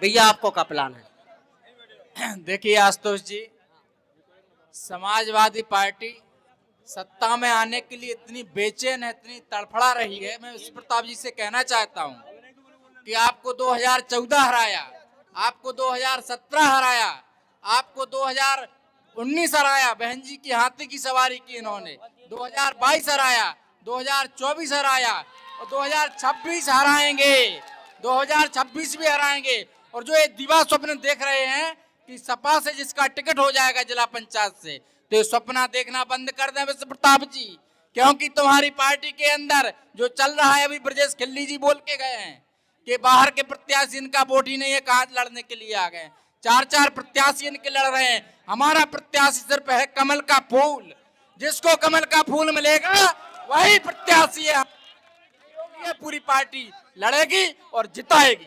भैया आपको क्या प्लान है? देखिए आशुतोष जी, समाजवादी पार्टी सत्ता में आने के लिए इतनी बेचैन है, इतनी तड़फड़ा रही है। मैं विष्णु प्रताप जी से कहना चाहता हूं कि आपको 2014 हराया, आपको 2017 हराया, आपको 2019 हराया, बहन जी की हाथी की सवारी की इन्होंने, 2022 हराया, 2024 हराया और 2026 हराएंगे, 2026 भी हराएंगे। और जो ये दिवा स्वप्न देख रहे हैं कि सपा से जिसका टिकट हो जाएगा जिला पंचायत से, तो ये सपना देखना बंद कर दें विष्णु प्रताप जी, क्योंकि तुम्हारी पार्टी के अंदर जो चल रहा है, अभी ब्रजेश खिल्ली जी बोल के गए हैं कि बाहर के प्रत्याशी इनका वोट ही नहीं है, कहाँ लड़ने के लिए आ गए। चार चार प्रत्याशी इनके लड़ रहे हैं। हमारा प्रत्याशी सिर्फ है कमल का फूल, जिसको कमल का फूल मिलेगा वही प्रत्याशी है। ये पूरी पार्टी लड़ेगी और जिताएगी।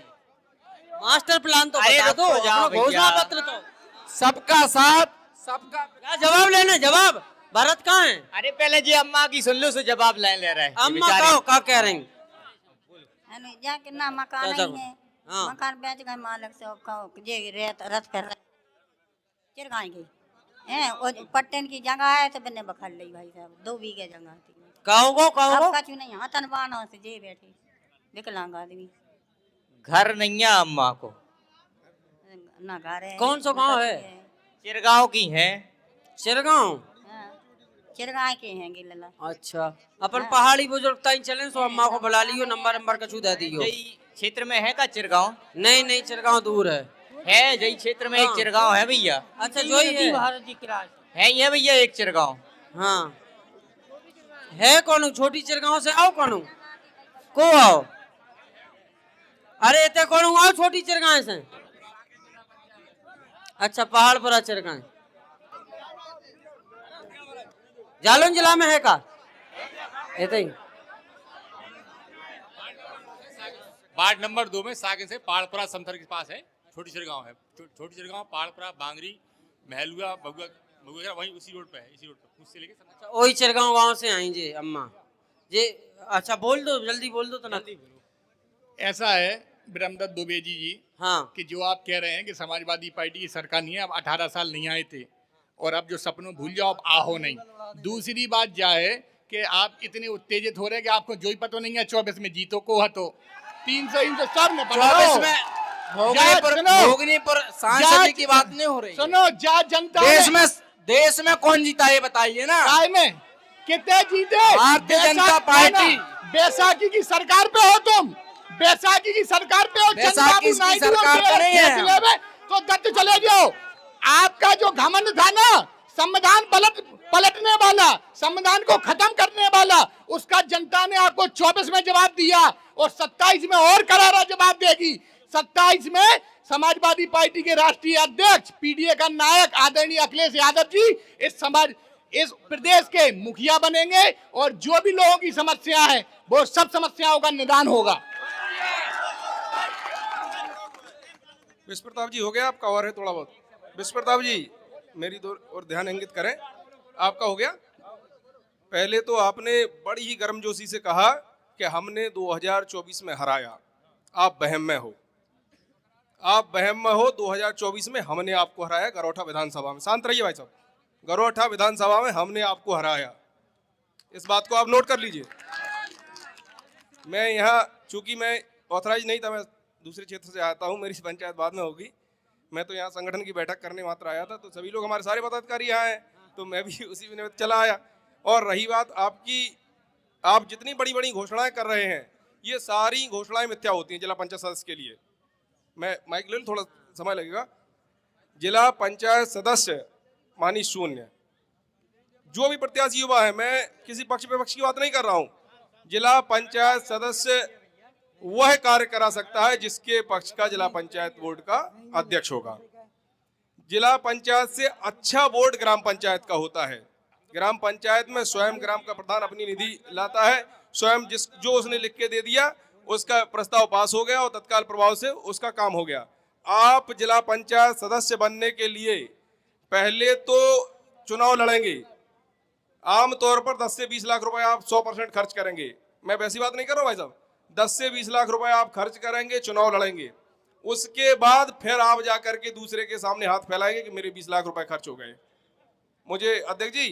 मास्टर प्लान तो बता दो, घोषणा पत्र तो। सबका साथ, सबका क्या जवाब लेना, जवाब भारत कहाँ है? अरे पहले जी अम्मा की सुन लो, से जवाब ले रहे हैं। अम्मा कहो क्या कह रही हैं? जाके ना मकान नहीं है, हाँ। मकान बेच गए मालिक से, कहो जे रेत रथ कर रहे चिरगाएंगे हैं। और पट्टन की जगह है तो बने बखर ली भाई साहब, 2 बीघे जगह थी। कहो अब कछु नहीं, हतन बानो से जे बैठे विकलांग आदमी, घर नहीं है अम्मा को। ना घर है। कौन सा गांव है? चिरगांव की है। चिरगांव? चिरगाए के हैं गिलला। अच्छा, अपन पहाड़ी बुजुर्ग ताई चले सो अम्मा को बुला लियो, नंबर कछु दे दियो। जई क्षेत्र में है का चिरगांव? नहीं नहीं, चिरगांव दूर है जई क्षेत्र में एक चिरगांव है भैया। अच्छा, जो ही है है ये भैया एक चिरगांव। हाँ है। कौन छोटी चिरगांव से आओ, कौन को आओ? अरे इतने कौन आओ छोटी चिरगांव से? अच्छा, पहाड़ पर चिरगांव जालौन जिला में है का? इतने ही वार्ड नंबर 2 में सागे से पहाड़पुरा समथर के पास है, छोटी चिरगांव है। छोटी चिरगांव, पहाड़पुरा, बांगरी, महलुआ, बगुआ वहीं उसी रोड पे है, इसी रोड पे उससे लेके। अच्छा, वही चिरगांव गांव से आई जे अम्मा जे। अच्छा बोल दो, जल्दी बोल दो तो ना। ऐसा है ब्रह्मदत्त दुबेजी जी, हाँ, कि जो आप कह रहे हैं कि समाजवादी पार्टी की सरकार नहीं है, अब 18 साल नहीं आए थे और अब जो सपनों भूल जाओ, अब आहो नहीं। दूसरी बात क्या है कि आप इतने उत्तेजित हो रहे हैं कि आपको जो ही पता नहीं है 24 में जीतो को हतो 300 सब में 24 में भोगने पर सांसद की बात नहीं हो रही। सुनो, जा जनता देश में कौन जीता ये बताइए ना। काय में कितने जीते? भारतीय जनता पार्टी। बैसाखी की सरकार पे हो तुम, बैसाखी की सरकार पे हो। बैसाखी की सरकार पे नहीं है तो दत्त चले जाओ। आपका जो घमंड था ना, संविधान पलटने वाला, संविधान को खत्म करने वाला, उसका जनता ने आपको 24 में जवाब दिया और 27 में और करारा जवाब देगी। 27 में समाजवादी पार्टी के राष्ट्रीय अध्यक्ष, पीडीए का नायक आदरणीय अखिलेश यादव जी इस प्रदेश के मुखिया बनेंगे और जो भी लोगों की समस्या है वो सब समस्याओं का निदान होगा। विष्णु प्रताप जी हो गया आपका? और है थोड़ा बहुत? विष्णु प्रताप जी मेरी और ध्यान इंगित करें। आपका हो गया? पहले तो आपने बड़ी ही गर्मजोशी से कहा कि हमने 2024 में हराया। आप बहम में हो, आप बहम में हो। 2024 में हमने आपको हराया गरोठा विधानसभा में। शांत रहिए भाई साहब। गरोठा विधानसभा में हमने आपको हराया, इस बात को आप नोट कर लीजिए। मैं यहाँ चूंकि मैं ऑथराइज नहीं था, मैं दूसरे क्षेत्र से आता हूँ, मेरी पंचायत बाद में होगी। मैं तो यहाँ संगठन की बैठक करने मात्र आया था, तो सभी लोग हमारे सारे पदाधिकारी यहाँ हैं, तो मैं भी उसी में चला आया। और रही बात आपकी, आप जितनी बड़ी बड़ी घोषणाएं कर रहे हैं, ये सारी घोषणाएं मिथ्या होती हैं जिला पंचायत सदस्य के लिए। मैं माइक ले लूं, थोड़ा समय लगेगा। जिला पंचायत सदस्य मानी शून्य। जो भी प्रत्याशी युवा है, मैं किसी पक्ष विपक्ष की बात नहीं कर रहा हूँ, जिला पंचायत सदस्य वह कार्य करा सकता है जिसके पक्ष का जिला पंचायत बोर्ड का अध्यक्ष होगा। जिला पंचायत से अच्छा बोर्ड ग्राम पंचायत का होता है। ग्राम पंचायत में स्वयं ग्राम का प्रधान अपनी निधि लाता है, स्वयं जो उसने लिख के दे दिया उसका प्रस्ताव पास हो गया और तत्काल प्रभाव से उसका काम हो गया। आप जिला पंचायत सदस्य बनने के लिए पहले तो चुनाव लड़ेंगे। आमतौर पर 10 से 20 लाख रुपए आप 100% खर्च करेंगे। मैं वैसी बात नहीं कर रहा हूँ भाई साहब। 10 से 20 लाख रुपए आप खर्च करेंगे, चुनाव लड़ेंगे। उसके बाद फिर आप जाकर के दूसरे के सामने हाथ फैलाएंगे कि मेरे 20 लाख रुपए खर्च हो गए, मुझे अध्यक्ष जी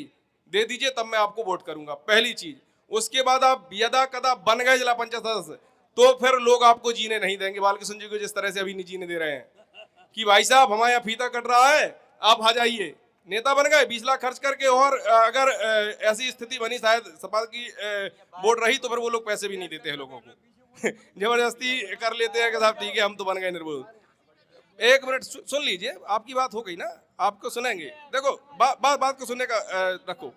दे दीजिए, तब मैं आपको वोट करूंगा, पहली चीज। उसके बाद आप यदा कदा बन गए जिला पंचायत सदस्य, तो फिर लोग आपको जीने नहीं देंगे। बालकृष्ण जी को जिस तरह से अभी नहीं जीने दे रहे हैं कि भाई साहब हमारे यहाँ फीता कट रहा है, आप आ जाइए, नेता बन गए 20 लाख खर्च करके, और अगर ऐसी स्थिति बनी शायद सपा की वोट रही तो फिर वो लोग पैसे भी नहीं देते हैं लोगों को जबरदस्ती कर लेते हैं कि साहब ठीक है हम तो बन गए निर्विरोध। एक मिनट सुन लीजिए, आपकी बात हो गई ना, आपको सुनेंगे। देखो बात को सुनने का रखो।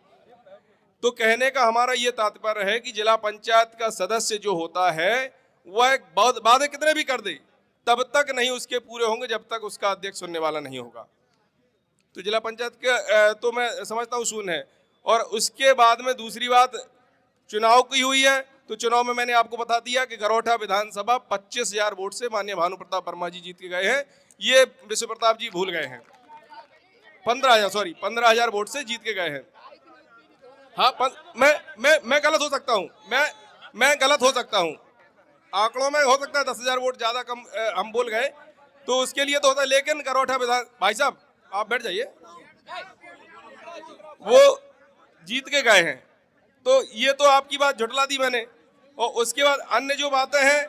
तो कहने का हमारा ये तात्पर्य है कि जिला पंचायत का सदस्य जो होता है वह एक वादे कितने भी कर दे, तब तक नहीं उसके पूरे होंगे जब तक उसका अध्यक्ष सुनने वाला नहीं होगा। तो जिला पंचायत के तो मैं समझता हूँ शून्य है। और उसके बाद में दूसरी बात चुनाव की हुई है, तो चुनाव में मैंने आपको बता दिया कि गरोठा विधानसभा 25,000 वोट से माननीय भानु प्रताप वर्मा जी जीत के गए हैं। ये विश्व प्रताप जी भूल गए हैं, 15,000 वोट से जीत के गए हैं। हाँ, मैं गलत हो सकता हूँ, मैं गलत हो सकता हूँ, आंकड़ों में हो सकता है 10,000 वोट ज्यादा कम हम बोल गए, तो उसके लिए तो होता है। लेकिन गरोठा विधान, भाई साहब आप बैठ जाइए, वो जीत के गए हैं, तो ये तो आपकी बात झुटला दी मैंने। और उसके बाद अन्य जो बातें हैं,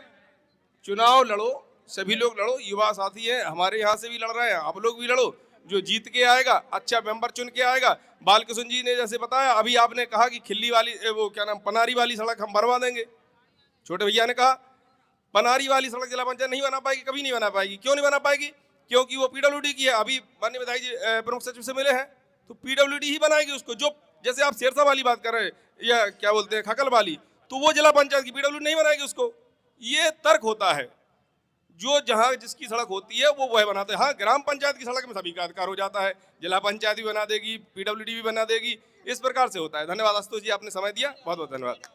चुनाव लड़ो, सभी लोग लड़ो, युवा साथी हैं हमारे यहाँ से भी लड़ रहे हैं, आप लोग भी लड़ो, जो जीत के आएगा अच्छा मेंबर चुन के आएगा। बालकृष्ण जी ने जैसे बताया, अभी आपने कहा कि खिल्ली वाली वो क्या नाम पनारी वाली सड़क हम बनवा देंगे, छोटे भैया ने कहा पनारी वाली सड़क जिला पंचायत नहीं बना पाएगी, कभी नहीं बना पाएगी। क्यों नहीं बना पाएगी? क्योंकि वो पीडब्ल्यूडी की है। अभी माननीय विधायक जी प्रमुख सचिव से मिले हैं, तो पीडब्ल्यूडी ही बनाएगी उसको। जो जैसे आप सिरसा वाली बात कर रहे हैं या क्या बोलते हैं खकल वाली, तो वो जिला पंचायत की पीडब्ल्यूडी नहीं बनाएगी उसको। ये तर्क होता है, जो जहां जिसकी सड़क होती है वो वह बनाते हैं। हाँ, ग्राम पंचायत की सड़क में सभी का अधिकार हो जाता है, जिला पंचायत भी बना देगी, पीडब्ल्यूडी भी बना देगी, इस प्रकार से होता है। धन्यवाद आशुतोष जी, आपने समय दिया, बहुत बहुत धन्यवाद।